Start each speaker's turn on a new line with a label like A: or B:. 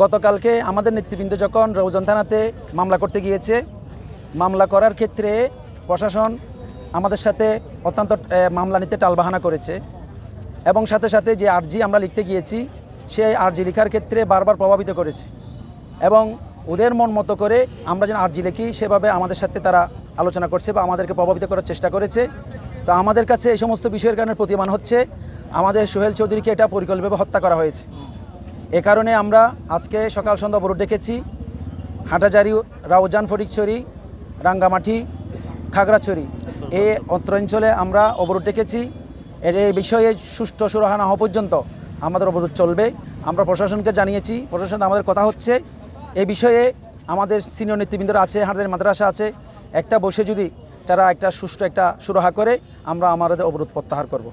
A: গতকালকে আমাদের নেতৃবৃন্দ যখন রৌজন থানাতে মামলা করতে গিয়েছে, মামলা করার ক্ষেত্রে প্রশাসন আমাদের সাথে অত্যন্ত মামলা নিতে টালবাহানা করেছে এবং সাথে সাথে যে আর্জি আমরা লিখতে গিয়েছি সেই আর্জি লেখার ক্ষেত্রে বারবার প্রভাবিত করেছে এবং ওদের মন মতো করে আমরা যেন আর্জি লিখি সেভাবে আমাদের সাথে তারা আলোচনা করছে বা আমাদেরকে প্রভাবিত করার চেষ্টা করেছে। তো আমাদের কাছে এই সমস্ত বিষয়ের কারণে প্রতিমান হচ্ছে আমাদের সোহেল চৌধুরীকে এটা পরিকল্পিতভাবে হত্যা করা হয়েছে। এ কারণে আমরা আজকে সকাল সন্ধ্যা অবরোধ ডেকেছি। হাটাজারি, রাউজান, ফটিকছড়ি, রাঙ্গামাটি, খাগড়াছড়ি এই অঞ্চলে আমরা অবরোধ ডেকেছি। এই বিষয়ে সুষ্ঠু সুরাহা না হওয়া পর্যন্ত আমাদের অবরোধ চলবে। আমরা প্রশাসনকে জানিয়েছি, প্রশাসন আমাদের কথা হচ্ছে এই বিষয়ে আমাদের সিনিয়র নেতৃবৃন্দরা আছে, হাটাজারি মাদ্রাসা আছে, একটা বসে যদি তারা একটা সুষ্ঠু একটা সুরাহা করে আমরা আমাদের অবরোধ প্রত্যাহার করব।